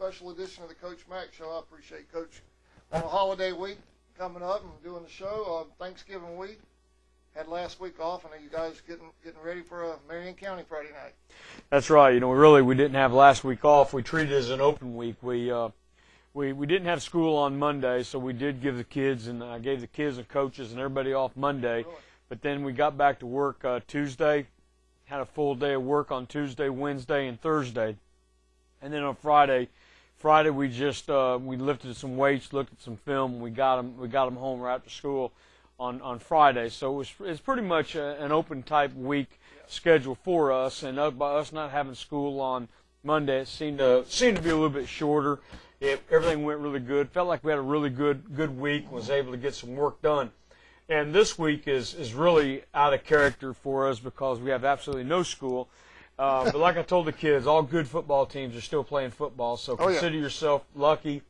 special edition of the Coach Mac Show. I appreciate Coach on a holiday week coming up and doing the show. Thanksgiving week. Had last week off, and you guys getting ready for a Marion County Friday night. That's right. You know, we didn't have last week off. We treated it as an open week. We didn't have school on Monday, so we did give the kids, and I gave the kids and coaches and everybody off Monday. Really? But then we got back to work Tuesday, had a full day of work on Tuesday, Wednesday, and Thursday. And then on Friday we just we lifted some weights, looked at some film, and we got them home right after school on Friday. So it's pretty much an open type week schedule for us, and by us not having school on Monday, it seemed to be a little bit shorter. Everything went really good. Felt like we had a really good week. Was able to get some work done. And this week is really out of character for us because we have absolutely no school. But like I told the kids, all good football teams are still playing football. So consider yourself lucky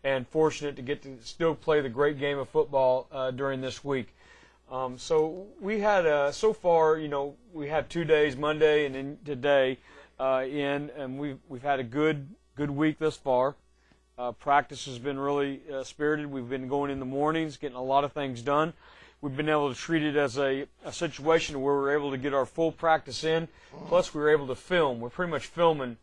and fortunate to get to still play the great game of football during this week. So we had so far, you know, we had 2 days, Monday and then today, and we've had a good week thus far. Practice has been really spirited. We've been going in the mornings, getting a lot of things done. We've been able to treat it as a situation where we're able to get our full practice in, plus we were able to film. We're pretty much filming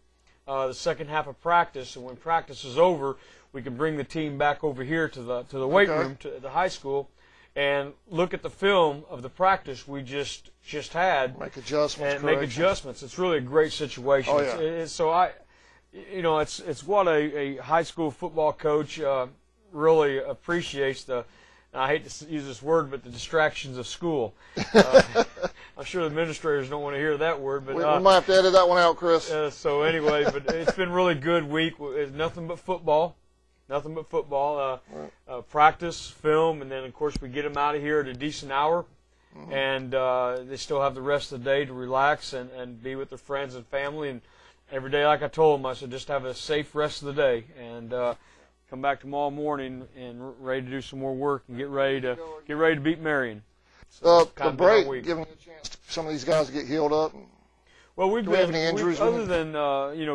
the second half of practice, and when practice is over, we can bring the team back over here to the weight room, to the high school, and look at the film of the practice we just had. Make adjustments. And make adjustments. It's really a great situation. Oh, yeah. It's what a high school football coach really appreciates. I hate to use this word, but the distractions of school. I'm sure the administrators don't want to hear that word, but we might have to edit that one out, Chris. So anyway, but it's been a really good week. It's nothing but football. Practice, film, and then of course we get them out of here at a decent hour, and they still have the rest of the day to relax and be with their friends and family. And every day, like I told them, I said just have a safe rest of the day and come back tomorrow morning and ready to do some more work and get ready to beat Marion. So the break giving a chance for some of these guys to get healed up. Well, do we have any injuries? Other than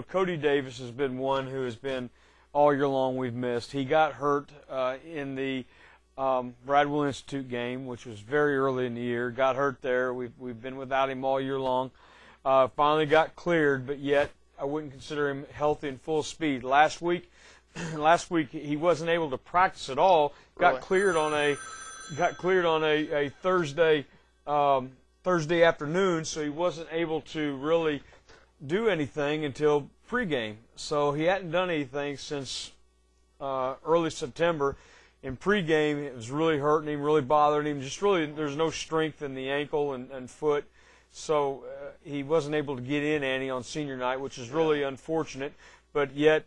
Cody Davis has been one who has been all year long we've missed. He got hurt in the Bradwell Institute game, which was very early in the year. Got hurt there. We've been without him all year long. Finally got cleared, but yet I wouldn't consider him healthy and full speed. Last week he wasn't able to practice at all. Got cleared on a Thursday afternoon, so he wasn't able to really do anything until pregame. So he hadn't done anything since early September. In pregame, it was really hurting him, really bothering him. Just really, there's no strength in the ankle and foot. So he wasn't able to get in Annie on senior night, which is really unfortunate. But yet,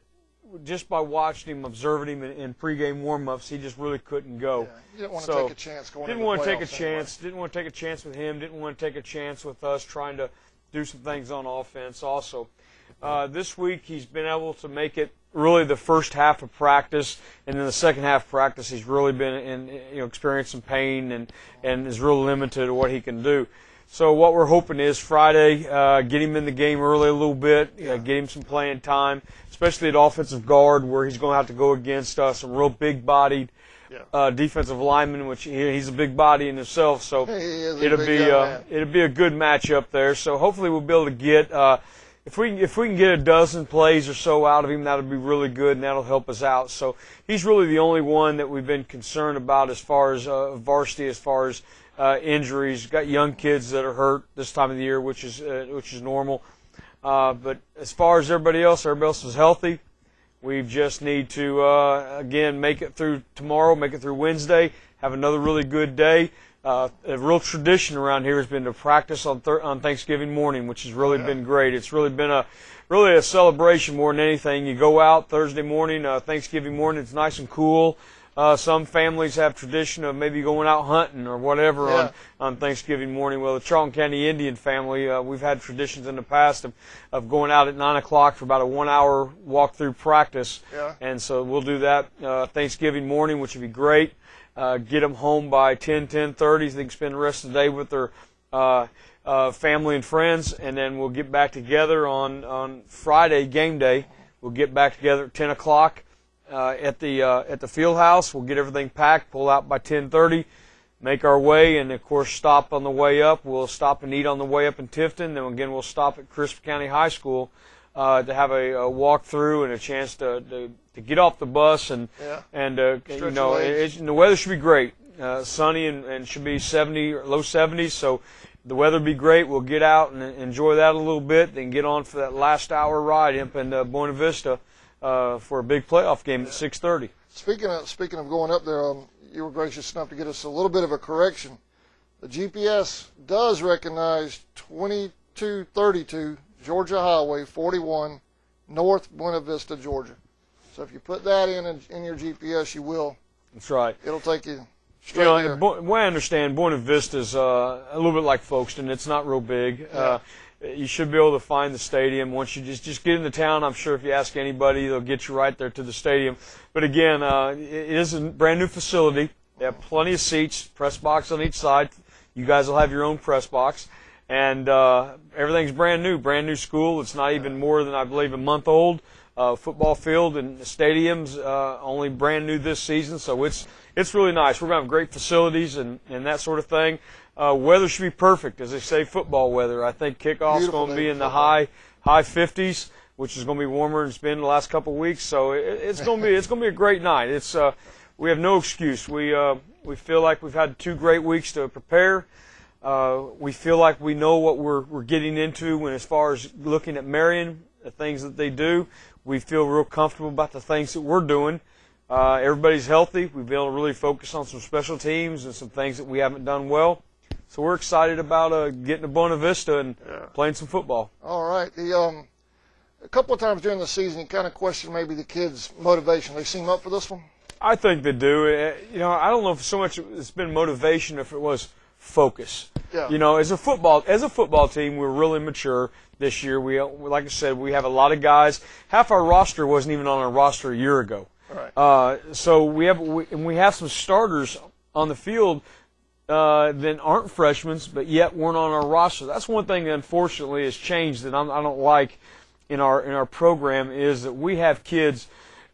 just by watching him, observing him in pregame warm-ups, he just really couldn't go. Yeah, you didn't want to take a chance going into the playoffs. Didn't want to take a chance with him. Didn't want to take a chance with us trying to do some things on offense also. This week he's been able to make it really the first half of practice, and then the second half of practice he's really been experiencing pain and is real limited to what he can do. So what we're hoping is Friday, get him in the game early a little bit, get him some playing time, especially at offensive guard where he's going to have to go against some real big-bodied defensive linemen, which he's a big body in himself. So it'll be a good matchup there. So hopefully we'll be able to get if we can get a dozen plays or so out of him, that'll be really good, and that'll help us out. So he's really the only one that we've been concerned about as far as varsity, as far as injuries. Got young kids that are hurt this time of the year, which is normal. But as far as everybody else is healthy. We just need to again make it through tomorrow, make it through Wednesday, have another really good day. A real tradition around here has been to practice on Thanksgiving morning, which has really been great. It's really been a celebration more than anything. You go out Thursday morning, Thanksgiving morning. It's nice and cool. Some families have tradition of maybe going out hunting or whatever on Thanksgiving morning. Well, the Charlton County Indian family, we've had traditions in the past of going out at 9 o'clock for about a 1-hour walk-through practice. And so we'll do that Thanksgiving morning, which would be great. Get them home by 10:30 so they can spend the rest of the day with their family and friends, and then we'll get back together on Friday, game day. We'll get back together at 10 o'clock at the field house. We'll get everything packed, pull out by 10:30, make our way, and, of course, stop on the way up. We'll stop and eat on the way up in Tifton. Then, again, we'll stop at Crisp County High School to have a walk through and a chance to get off the bus. And you know, the weather should be great. Sunny and should be 70 or low 70s, so the weather will be great. We'll get out and enjoy that a little bit, then get on for that last hour ride up in Buena Vista for a big playoff game at 6:30. Speaking of going up there, you were gracious enough to get us a little bit of a correction. The GPS does recognize 2232 Georgia Highway 41, North Buena Vista, Georgia. So if you put that in your GPS, you will. That's right. It'll take you. You know, the way I understand, Buena Vista is a little bit like Folkestone. It's not real big. Yeah. You should be able to find the stadium once you just get into town. I'm sure if you ask anybody, they'll get you right there to the stadium. But again, it is a brand new facility. They have plenty of seats, press box on each side. You guys will have your own press box, and everything's brand new school. It's not even more than, I believe, a month old. Football field and stadiums only brand new this season, so it's really nice. We're going to have great facilities and that sort of thing. Weather should be perfect, as they say, football weather. I think kickoff's going to be in the high 50s, which is going to be warmer than it's been the last couple of weeks. So it's going to be a great night. We have no excuse. We feel like we've had 2 great weeks to prepare. We feel like we know what we're getting into when, as far as looking at Marion, the things that they do. We feel real comfortable about the things that we're doing. Everybody's healthy. We've been able to really focus on some special teams and some things that we haven't done well. So we're excited about getting to Buena Vista and playing some football. All right. A couple of times during the season, you kind of question maybe the kids' motivation. They seem up for this one? I think they do. You know, I don't know if so much it's been motivation, if it was focus. Yeah. You know, as a football team, we're really mature this year. We, like I said, we have a lot of guys. Half our roster wasn't even on our roster a year ago. Right. So we have some starters on the field that aren't freshmen, but yet weren't on our roster. That's one thing that unfortunately has changed that I don't like in our program, is that we have kids.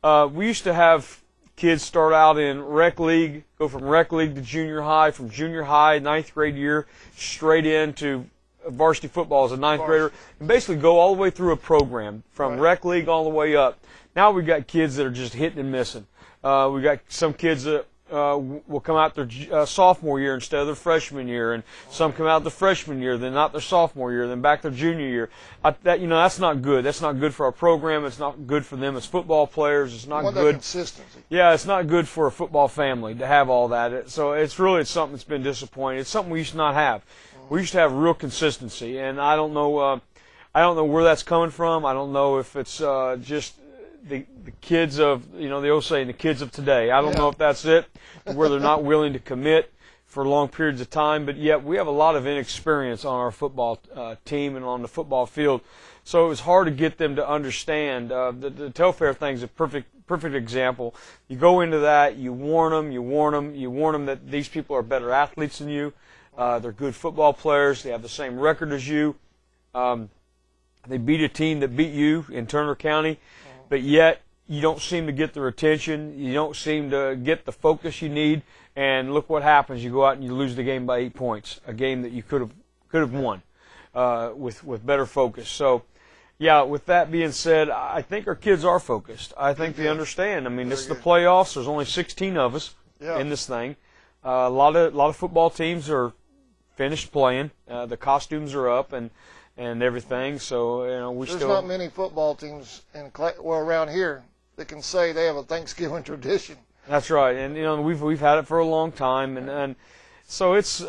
We used to have kids start out in rec league, go from rec league to junior high, from junior high, 9th grade year, straight into varsity football as a 9th grader, and basically go all the way through a program from rec league all the way up. Now we've got kids that are just hitting and missing. We've got some kids that will come out their sophomore year instead of their freshman year, and some come out their freshman year, then not their sophomore year, then back their junior year. That's not good. That's not good for our program. It's not good for them as football players. It's not good. Consistency. Yeah, it's not good for a football family to have all that. So it's something that's been disappointing. It's something we used to not have. We used to have real consistency, and I don't know where that's coming from. I don't know if it's just the kids of, you know, the old saying, the kids of today. I don't know if that's it, where they're not willing to commit for long periods of time, but yet we have a lot of inexperience on our football team and on the football field. So it was hard to get them to understand. The Telfair thing is a perfect example. You go into that, you warn them that these people are better athletes than you. They're good football players. They have the same record as you. They beat a team that beat you in Turner County, but yet you don't seem to get their attention. You don't seem to get the focus you need. And look what happens. You go out and you lose the game by 8 points, a game that you could have won with better focus. So, yeah, with that being said, I think our kids are focused. I think they understand. I mean, this is the playoffs. There's only 16 of us in this thing. A lot of football teams are finished playing. The costumes are up and everything. So, you know, there's not many football teams around here that can say they have a Thanksgiving tradition. That's right, and you know we've had it for a long time, and so it's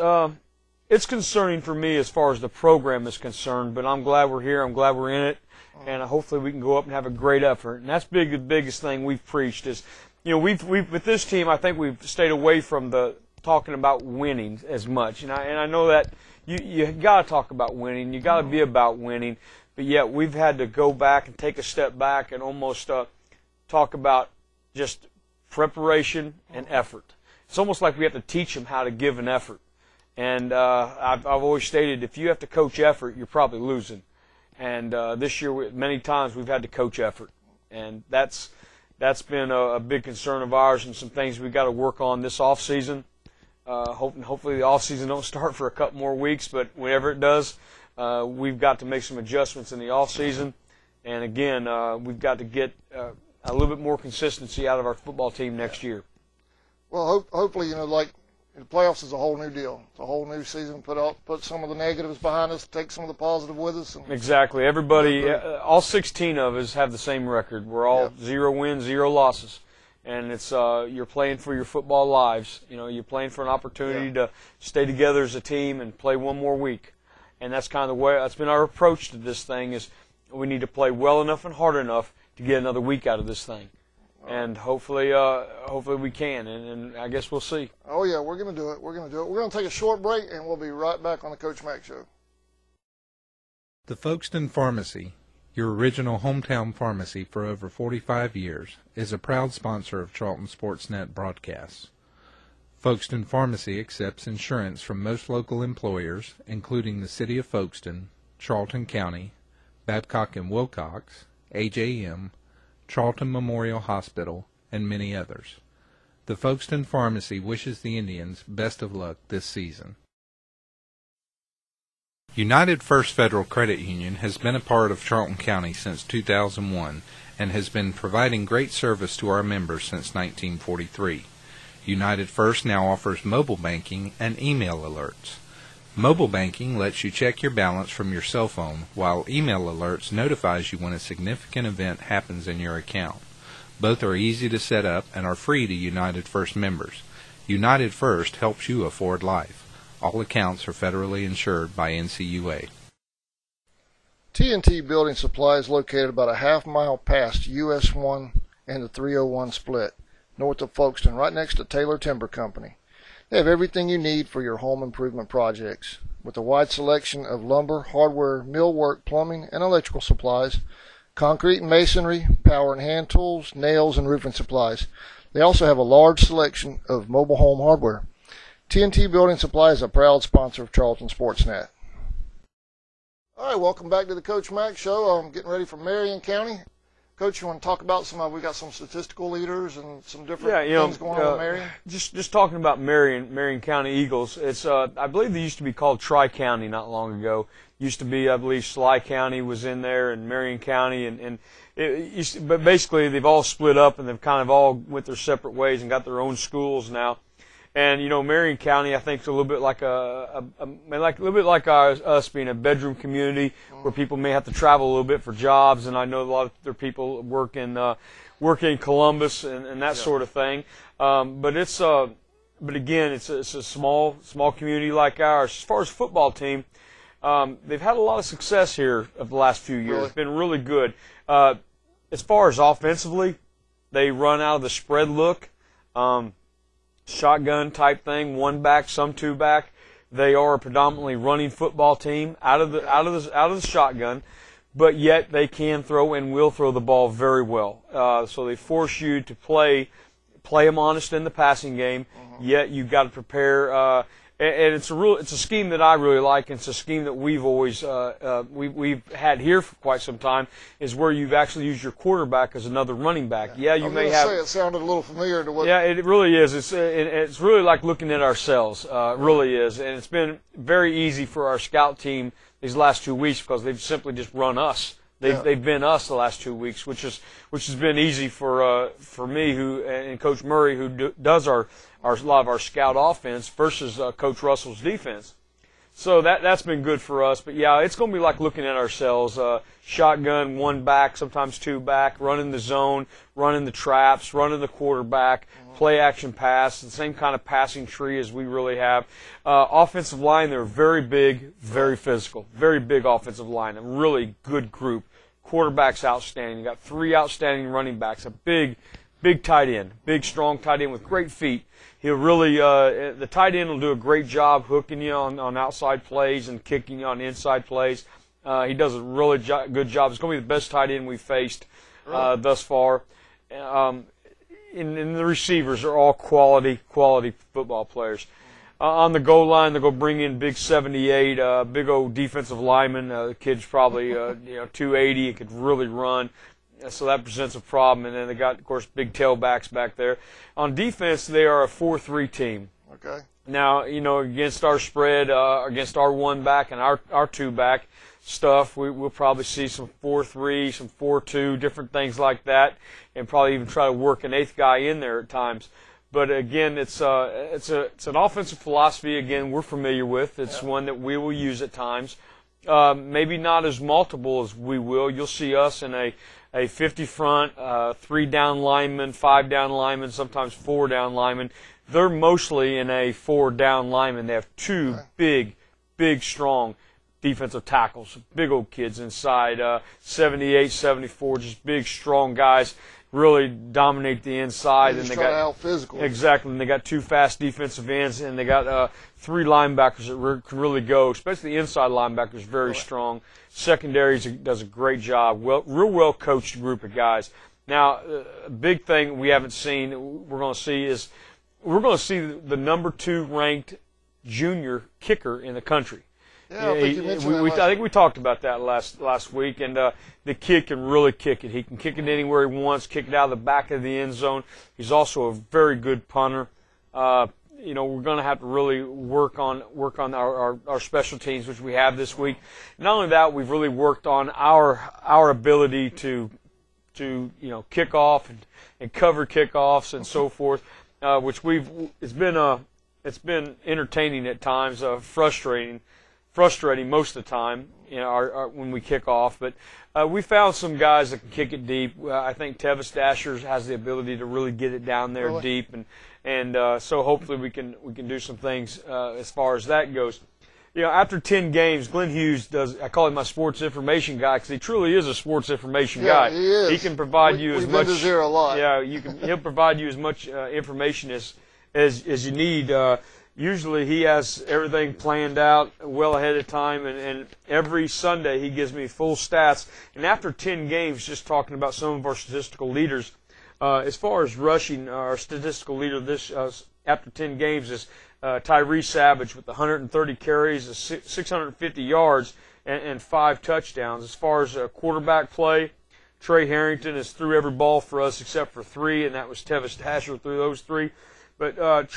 concerning for me as far as the program is concerned. But I'm glad we're here. I'm glad we're in it, and hopefully we can go up and have a great effort. And that's the biggest thing we've preached is, you know, we've with this team, I think we've stayed away from the talking about winning as much, and I know that you got to talk about winning. You got to be about winning, but yet we've had to go back and take a step back and almost talk about just preparation and effort. It's almost like we have to teach them how to give an effort. And I've always stated, if you have to coach effort, you're probably losing. And this year, many times, we've had to coach effort. and that's been a big concern of ours and some things we've got to work on this off season. Hopefully the off season don't start for a couple more weeks, but whenever it does, we've got to make some adjustments in the off season, and again, we've got to get a little bit more consistency out of our football team next year. Well, hopefully, like the playoffs is a whole new deal. It's a whole new season. Put some of the negatives behind us, take some of the positive with us. And exactly. Everybody, all 16 of us have the same record. We're all 0 wins, 0 losses. And it's you're playing for your football lives. You're playing for an opportunity to stay together as a team and play one more week. And that's kind of the way. That's been our approach to this thing. Is we need to play well enough and hard enough to get another week out of this thing. And hopefully we can. And I guess we'll see. Oh yeah, we're gonna do it. We're gonna take a short break, and we'll be right back on the Coach Mac Show. The Folkestone Pharmacy, your original hometown pharmacy for over 45 years, is a proud sponsor of Charlton Sportsnet broadcasts. Folkestone Pharmacy accepts insurance from most local employers, including the City of Folkestone, Charlton County, Babcock and Wilcox, AJM, Charlton Memorial Hospital, and many others. The Folkestone Pharmacy wishes the Indians best of luck this season. United First Federal Credit Union has been a part of Charlton County since 2001 and has been providing great service to our members since 1943. United First now offers mobile banking and email alerts. Mobile banking lets you check your balance from your cell phone, while email alerts notifies you when a significant event happens in your account. Both are easy to set up and are free to United First members. United First helps you afford life. All accounts are federally insured by NCUA. T&T Building Supply is located about a half-mile past US 1 and the 301 split, north of Folkestone, right next to Taylor Timber Company. They have everything you need for your home improvement projects, with a wide selection of lumber, hardware, millwork, plumbing, and electrical supplies, concrete and masonry, power and hand tools, nails, and roofing supplies. They also have a large selection of mobile home hardware. T&T Building Supply is a proud sponsor of Charlton Sportsnet. All right, welcome back to the Coach Mac Show. I'm getting ready for Marion County. Coach, you want to talk about we got some statistical leaders and some different things going on in Marion? Just talking about Marion County Eagles. It's I believe they used to be called Tri-County not long ago. Used to be, I believe, Sly County was in there and Marion County, and but basically they've all split up and they've kind of all went their separate ways and got their own schools now. And Marion County, I think, is a little bit like us being a bedroom community where people may have to travel a little bit for jobs. And I know a lot of their people work in Columbus and that sort of thing. But again, it's a small community like ours. As far as football team, they've had a lot of success here of the last few years. Really? It's been really good. As far as offensively, they run out of the spread look. Shotgun type thing, one back, some two back. They are a predominantly running football team out of the shotgun, but yet they can throw and will throw the ball very well. So they force you to play them honest in the passing game. Yet you've got to prepare. And it's a scheme that I really like. And it's a scheme that we've always we've had here for quite some time. Is where you've actually used your quarterback as another running back. Yeah, you may have. It sounded a little familiar to what. Yeah, it really is. It's really like looking at ourselves. Really is, and it's been very easy for our scout team these last 2 weeks because they've simply just run us. They've been us the last 2 weeks, which has been easy for me and Coach Murray who does a lot of our scout offense versus Coach Russell's defense. So that's been good for us. But yeah, it's going to be like looking at ourselves. Shotgun, one back, sometimes two back, running the zone, running the traps, running the quarterback, play action pass, the same kind of passing tree as we really have. Offensive line, they're very big, very physical, very big offensive line, a really good group. Quarterback's outstanding. You got 3 outstanding running backs, a big tight end, big strong tight end with great feet. He'll really the tight end will do a great job hooking you on outside plays and kicking you on inside plays. He does a really good job. It's going to be the best tight end we've faced thus far. And the receivers are all quality football players. On the goal line, they're going to bring in big 78, big old defensive lineman. The kid's probably 280. He could really run. So that presents a problem. And then they got, of course, big tailbacks back there. On defense, they are a 4-3 team. Okay. Now, against our spread, against our 1-back and our 2-back stuff, we'll probably see some 4-3, some 4-2, different things like that, and probably even try to work an 8th guy in there at times. But again, it's an offensive philosophy. Again, we're familiar with. It's one that we will use at times. Maybe not as multiple as we will. You'll see us in a 50 front, 3 down linemen, 5 down linemen, sometimes 4 down linemen. They're mostly in a 4 down lineman. They have 2 big, strong defensive tackles, big old kids inside, 78, 74, just big, strong guys, really dominate the inside. And they got out physical. Exactly, and they got 2 fast defensive ends, and they got 3 linebackers that can really go, especially the inside linebackers, very strong. Secondaries does a great job, real well coached group of guys. Now, a big thing we haven't seen, we're going to see is the number 2 ranked junior kicker in the country. Yeah, I think you mentioned that I think we talked about that last week, and the kid can really kick it. He can kick it anywhere he wants, kick it out of the back of the end zone. He's also a very good punter. We're going to have to really work on our special teams, which we have this week. Not only that, we've really worked on our ability to kick off and cover kickoffs and so forth, which it's been entertaining at times, frustrating most of the time, when we kick off. But we found some guys that can kick it deep. I think Tevis Dasher has the ability to really get it down there deep, and so hopefully we can do some things as far as that goes. After 10 games, Glenn Hughes I call him my sports information guy because he truly is a sports information guy. He is. He can provide you as much. We've been to Zero a lot. Yeah, he'll provide you as much information as you need. Usually he has everything planned out well ahead of time, and every Sunday he gives me full stats. And after 10 games, just talking about some of our statistical leaders, as far as rushing, our statistical leader after 10 games is Tyree Savage with 130 carries, 650 yards, and 5 touchdowns. As far as quarterback play, Trey Harrington has threw every ball for us except for 3, and that was Tevis Dasher threw those 3. But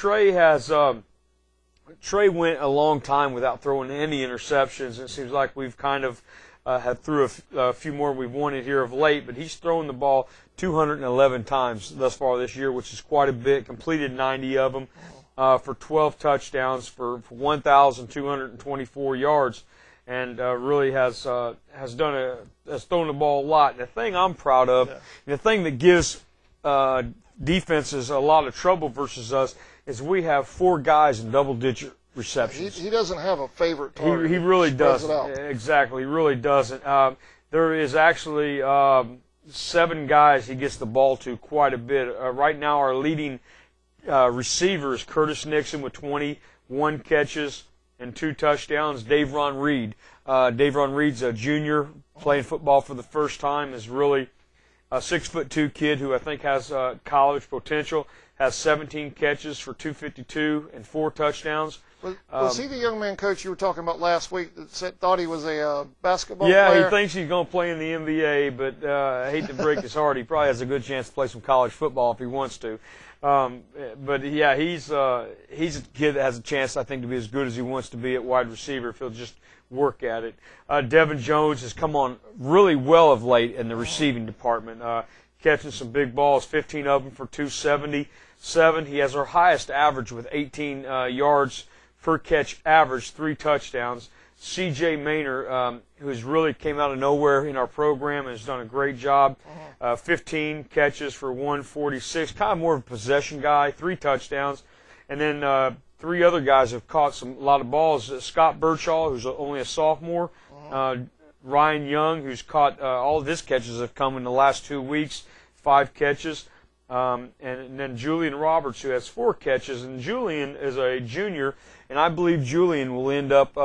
Trey went a long time without throwing any interceptions. It seems like we've kind of had threw a few more we've wanted here of late, but he's thrown the ball 211 times thus far this year, which is quite a bit. Completed 90 of them for 12 touchdowns for 1,224 yards, and really has thrown the ball a lot. And the thing I'm proud of, and the thing that gives defenses a lot of trouble versus us, is we have 4 guys in double-digit receptions. He doesn't have a favorite target. He really doesn't. Exactly, he really doesn't. There is actually 7 guys he gets the ball to quite a bit. Right now our leading receiver is Curtis Nixon with 21 catches and 2 touchdowns. Davron Reed. Davron Reed's a junior playing football for the first time, is really a 6'2" kid who I think has college potential. Has 17 catches for 252 and 4 touchdowns. Was he the young man, Coach, you were talking about last week that thought he was a basketball player? Yeah, he thinks he's going to play in the NBA, but I hate to break his heart. He probably has a good chance to play some college football if he wants to. But yeah, he's a kid that has a chance, I think, to be as good as he wants to be at wide receiver if he'll just work at it. Devin Jones has come on really well of late in the receiving department, catching some big balls, 15 of them for 277. He has our highest average with 18 yards per catch average, 3 touchdowns. C.J. Maynor, who's really came out of nowhere in our program and has done a great job, 15 catches for 146, kind of more of a possession guy, 3 touchdowns. And then 3 other guys have caught a lot of balls. Scott Birchall, who's only a sophomore, Ryan Young, who's caught all of his catches have come in the last 2 weeks, 5 catches. And then Julian Roberts, who has 4 catches. And Julian is a junior, and I believe Julian will end up,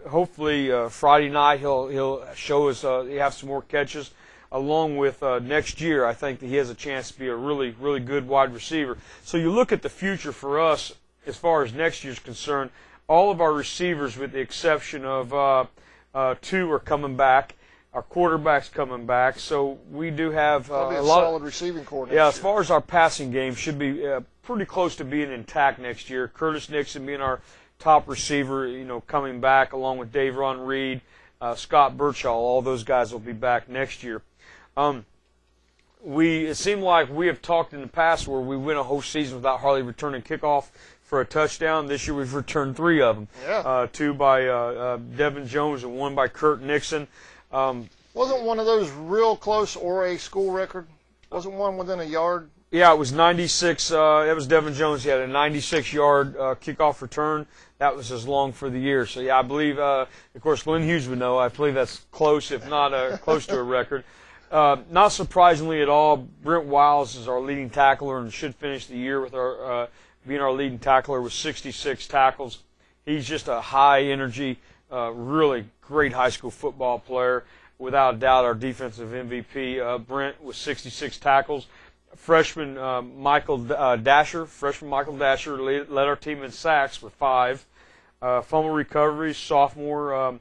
hopefully Friday night, he'll show us he has some more catches. Along with next year, I think that he has a chance to be a really, really good wide receiver. So you look at the future for us as far as next year's concerned, all of our receivers, with the exception of 2, are coming back. Our quarterback's coming back, so we do have That'll be a lot solid receiving core next Yeah, as year. far as our passing game, should be pretty close to being intact next year. Curtis Nixon being our top receiver, coming back along with Dave Ron Reed, Scott Birchall. All those guys will be back next year. It seemed like we have talked in the past where we went a whole season without hardly returning kickoff for a touchdown. This year we've returned 3 of them. Yeah. 2 by Devin Jones and 1 by Kurt Nixon. Wasn't one of those real close or a school record? Wasn't one within a yard? Yeah, it was 96. It was Devin Jones. He had a 96-yard kickoff return. That was his long for the year. So, yeah, I believe, of course, Lynn Hughes would know. I believe that's close, if not close to a record. Not surprisingly at all, Brent Wiles is our leading tackler and should finish the year with our being our leading tackler with 66 tackles. He's just a high-energy, really great high school football player. Without a doubt, our defensive MVP, Brent, with 66 tackles. Freshman Michael Dasher led our team in sacks with 5. Fumble recoveries, sophomore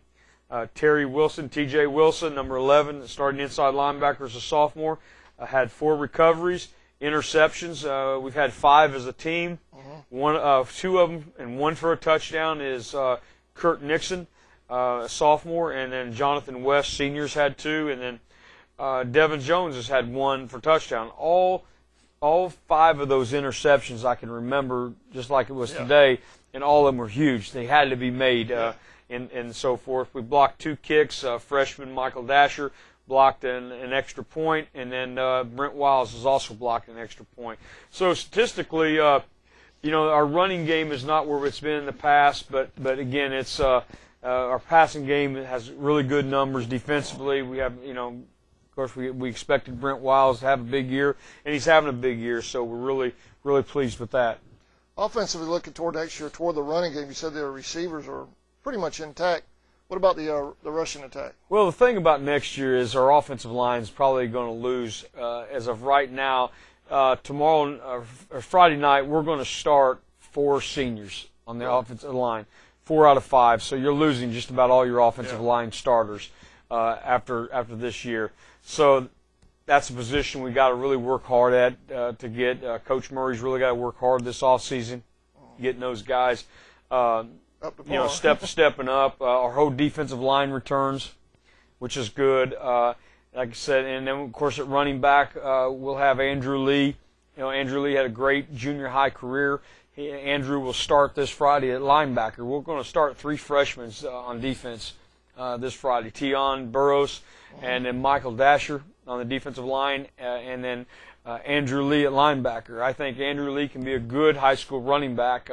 Terry Wilson, T.J. Wilson, number 11, starting inside linebacker as a sophomore, had 4 recoveries. Interceptions, we've had 5 as a team. 2 of them and 1 for a touchdown is Kurt Nixon, a sophomore, and then Jonathan West, seniors, had 2, and then Devin Jones has had 1 for touchdown. All 5 of those interceptions I can remember just like it was today, and all of them were huge. They had to be made and so forth. We blocked 2 kicks. Freshman Michael Dasher blocked an extra point, and then Brent Wiles has also blocked an extra point. So statistically, our running game is not where it's been in the past, but again, it's our passing game has really good numbers defensively. We have, of course, we expected Brent Wiles to have a big year, and he's having a big year, so we're really pleased with that. Offensively, looking toward next year, toward the running game, you said their receivers are pretty much intact. What about the rushing attack? Well, the thing about next year is our offensive line is probably going to lose as of right now. Tomorrow or Friday night, we're going to start 4 seniors on the offensive line, 4 out of 5. So you're losing just about all your offensive line starters after this year. So that's a position we got to really work hard at to get. Coach Murray's really got to work hard this offseason, getting those guys. Stepping up. Our whole defensive line returns, which is good. Like I said, and then, of course, at running back, we'll have Andrew Lee. Andrew Lee had a great junior high career. Andrew will start this Friday at linebacker. We're going to start 3 freshmen on defense this Friday. Tion Burrows and then Michael Dasher on the defensive line, and then Andrew Lee at linebacker. I think Andrew Lee can be a good high school running back.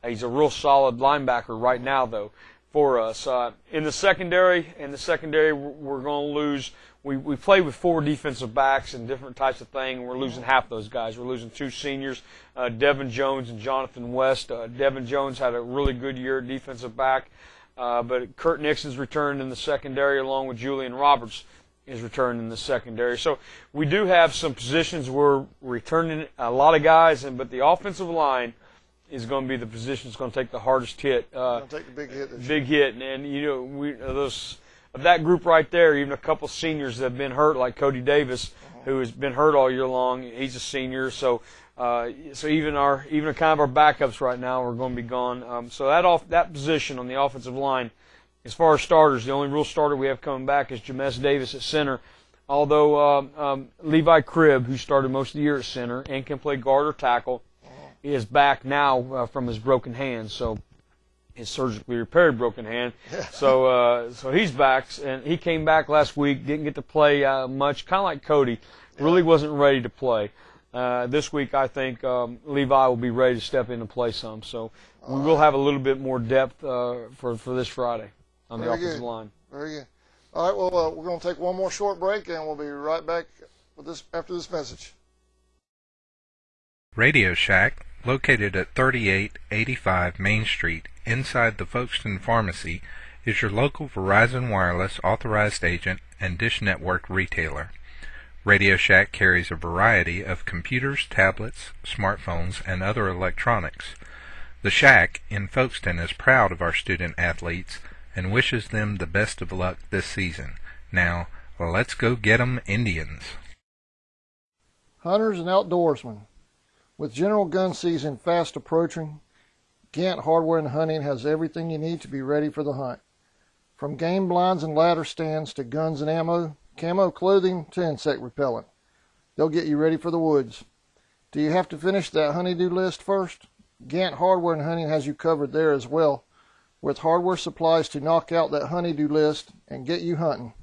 He's a real solid linebacker right now, though, for us. In the secondary, we're going to lose. We play with 4 defensive backs and different types of things. We're losing half those guys. We're losing 2 seniors, Devin Jones and Jonathan West. Devin Jones had a really good year at defensive back, but Kurt Nixon's returned in the secondary along with Julian Roberts is returned in the secondary. So we do have some positions where we're returning a lot of guys, but the offensive line is going to be the position that's going to take the hardest hit. Going to take the big hit. Big hit, and those of that group right there, even a couple seniors that have been hurt, like Cody Davis, who has been hurt all year long. He's a senior, so even kind of our backups right now are going to be gone. So that position on the offensive line, as far as starters, the only real starter we have coming back is James Davis at center. Although Levi Cribb, who started most of the year at center and can play guard or tackle, is back now from his broken hand, so his surgically repaired broken hand. So he's back, and he came back last week, didn't get to play much, kind of like Cody, really wasn't ready to play. This week, I think Levi will be ready to step in and play some, so we will have a little bit more depth for this Friday on the offensive line. Very good. All right, well, we're going to take one more short break, and we'll be right back with this after this message. Radio Shack, located at 3885 Main Street, inside the Folkestone Pharmacy, is your local Verizon Wireless authorized agent and Dish Network retailer. Radio Shack carries a variety of computers, tablets, smartphones, and other electronics. The Shack in Folkestone is proud of our student athletes and wishes them the best of luck this season. Now, Let's go get 'em Indians. Hunters and outdoorsmen. With general gun season fast approaching, Gant Hardware and Hunting has everything you need to be ready for the hunt. From game blinds and ladder stands to guns and ammo, camo clothing to insect repellent. They'll get you ready for the woods. Do you have to finish that honey-do list first? Gant Hardware and Hunting has you covered there as well, with hardware supplies to knock out that honey-do list and get you hunting.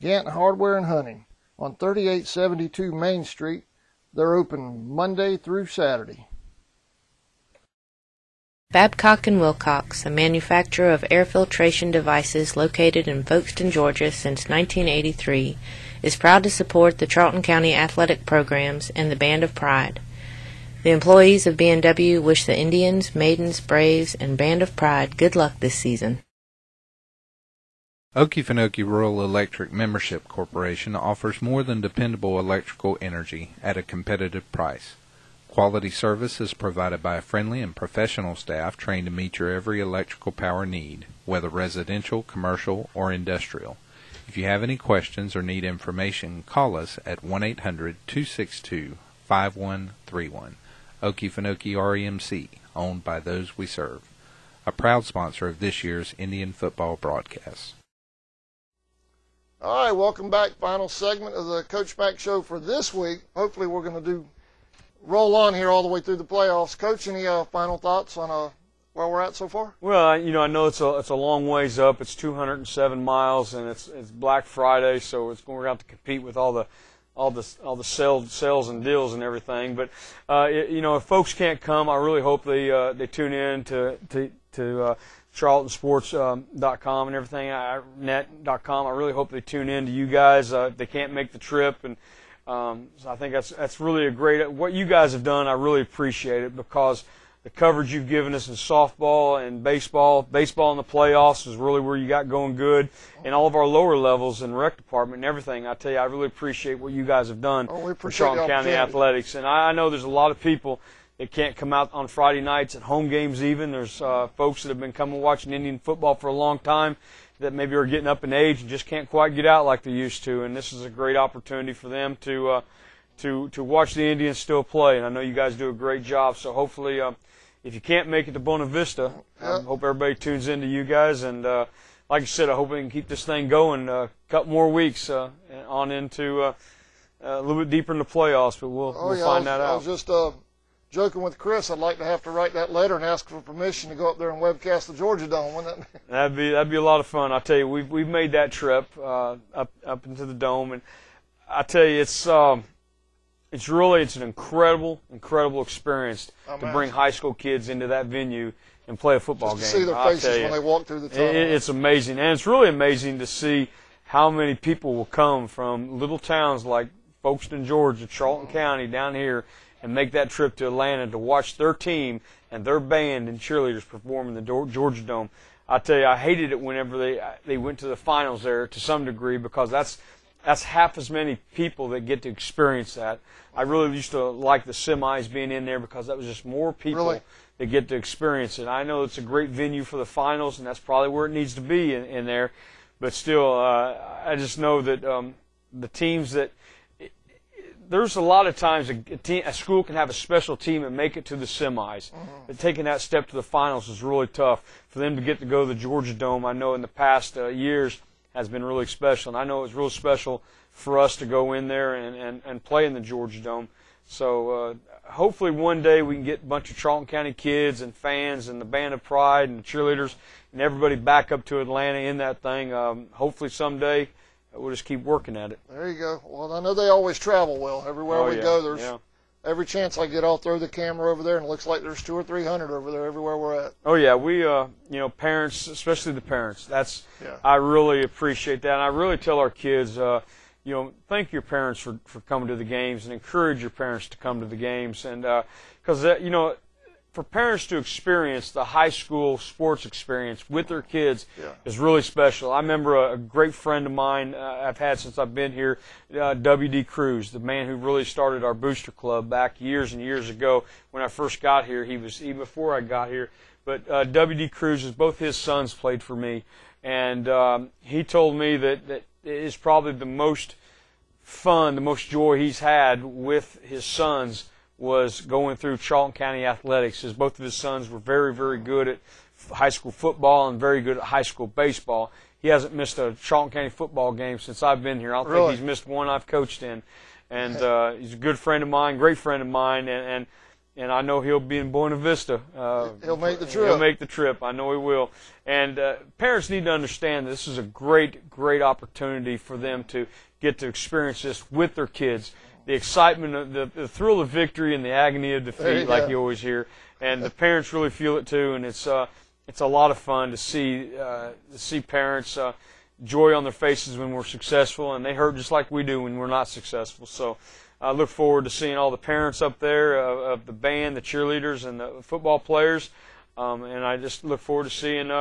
Gant Hardware and Hunting on 3872 Main Street. They're open Monday through Saturday. Babcock & Wilcox, a manufacturer of air filtration devices located in Folkestone, Georgia since 1983, is proud to support the Charlton County athletic programs and the Band of Pride. The employees of B&W wish the Indians, Maidens, Braves, and Band of Pride good luck this season. Okefenokee Rural Electric Membership Corporation offers more than dependable electrical energy at a competitive price. Quality service is provided by a friendly and professional staff trained to meet your every electrical power need, whether residential, commercial, or industrial. If you have any questions or need information, call us at 1-800-262-5131. Okefenokee REMC, owned by those we serve. A proud sponsor of this year's Indian football broadcast. All right, welcome back. Final segment of the Coach Mac Show for this week. Hopefully we're going to roll on here all the way through the playoffs. Coach, any final thoughts on where we're at so far? Well, I know it's a long ways up. It's 207 miles, and it's Black Friday, so we're going to have to compete with all the sales and deals and everything. But if folks can't come, I really hope they tune in to charltonsports.com and everything, net.com. I really hope they tune in to you guys. They can't make the trip, and so I think that's really a great, what you guys have done. I really appreciate it, because the coverage you've given us in softball and baseball in the playoffs is really where you got going good, and all of our lower levels in rec department and everything. I tell you, I really appreciate what you guys have done for Charlton County Athletics. And I know there's a lot of people that can't come out on Friday nights at home games even. There's folks that have been coming watching Indian football for a long time that maybe are getting up in age and just can't quite get out like they used to. And this is a great opportunity for them to watch the Indians still play. And I know you guys do a great job. So hopefully, if you can't make it to Buena Vista, I hope everybody tunes in to you guys. And like I said, I hope we can keep this thing going a couple more weeks on into a little bit deeper in the playoffs. But we'll find that out. I was just joking with Chris. I'd like to have to write that letter and ask for permission to go up there and webcast the Georgia Dome, wouldn't it? That'd be a lot of fun. I tell you, we've made that trip up into the dome, and I tell you, it's an incredible experience to bring high school kids into that venue and play a football game. To see their faces when they walk through the tunnel. It's amazing, and it's really amazing to see how many people will come from little towns like Folkestone, Georgia, Charlton County, down here, and make that trip to Atlanta to watch their team and their band and cheerleaders perform in the Georgia Dome. I tell you, I hated it whenever they went to the finals there to some degree, because that's half as many people that get to experience that. I really used to like the semis being in there, because that was just more people that get to experience it. I know it's a great venue for the finals, and that's probably where it needs to be in there. But still, I just know that the teams that there's a lot of times a school can have a special team and make it to the semis. But taking that step to the finals is really tough. For them to get to go to the Georgia Dome, I know in the past years has been really special. And I know it was real special for us to go in there and play in the Georgia Dome. So hopefully one day we can get a bunch of Charlton County kids and fans and the Band of Pride and the cheerleaders and everybody back up to Atlanta in that thing. Hopefully someday. We'll just keep working at it. There you go. Well, I know they always travel well. Everywhere we go, there's every chance I get, I'll throw the camera over there, and it looks like there's 200 or 300 over there everywhere we're at. Oh yeah, we parents, especially the parents. I really appreciate that, and I really tell our kids, thank your parents for coming to the games, and encourage your parents to come to the games, and because for parents to experience the high school sports experience with their kids is really special. I remember a great friend of mine I've had since I've been here, W.D. Cruz, the man who really started our booster club back years and years ago when I first got here. He was even before I got here. But W.D. Cruz, both his sons played for me. And he told me that is probably the most fun, the most joy he's had with his sons was going through Charlton County athletics, as both of his sons were very, very good at high school football and very good at high school baseball. He hasn't missed a Charlton County football game since I've been here. I don't think he's missed one I've coached in. And he's a good friend of mine, great friend of mine, and I know he'll be in Buena Vista. He'll make the trip. He'll make the trip. I know he will. And parents need to understand this is a great, great opportunity for them to get to experience this with their kids. The excitement, the thrill of victory and the agony of defeat, like you always hear. And the parents really feel it too, and it's a lot of fun to see parents joy on their faces when we're successful, and they hurt just like we do when we're not successful. So I look forward to seeing all the parents up there of the band, the cheerleaders, and the football players, and I just look forward to seeing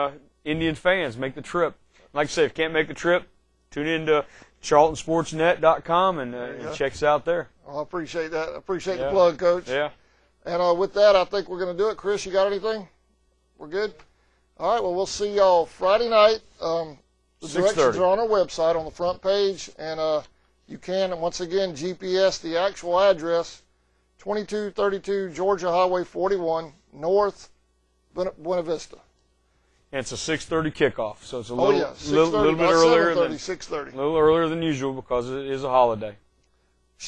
Indian fans make the trip. Like I say, if you can't make the trip, tune in to CharltonSportsNet.com and check us out there. Well, I appreciate that. I appreciate the plug, Coach. Yeah. And with that, I think we're going to do it. Chris, you got anything? We're good? All right, well, we'll see y'all Friday night. The directions are on our website on the front page, and you can, once again, GPS the actual address, 2232 Georgia Highway 41, North Buena Vista. And it's a 6:30 kickoff, so it's a little bit earlier than 6:30. A little earlier than usual because it is a holiday.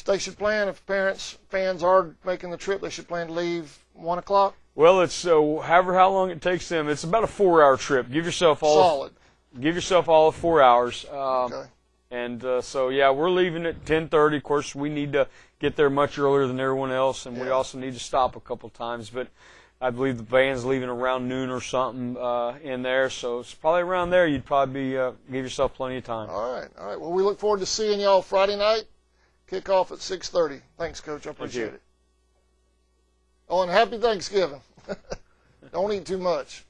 They should plan, if fans are making the trip, they should plan to leave 1 o'clock. Well, it's how long it takes them. It's about a 4-hour trip. Give yourself all of 4 hours. Okay. And so yeah, we're leaving at 10:30. Of course, we need to get there much earlier than everyone else, and we also need to stop a couple times. But I believe the band's leaving around noon or something in there, so it's probably around there. You'd probably give yourself plenty of time. All right. Well, we look forward to seeing y'all Friday night. Kickoff at 6:30. Thanks, Coach. I appreciate it. Oh, and happy Thanksgiving. Don't eat too much.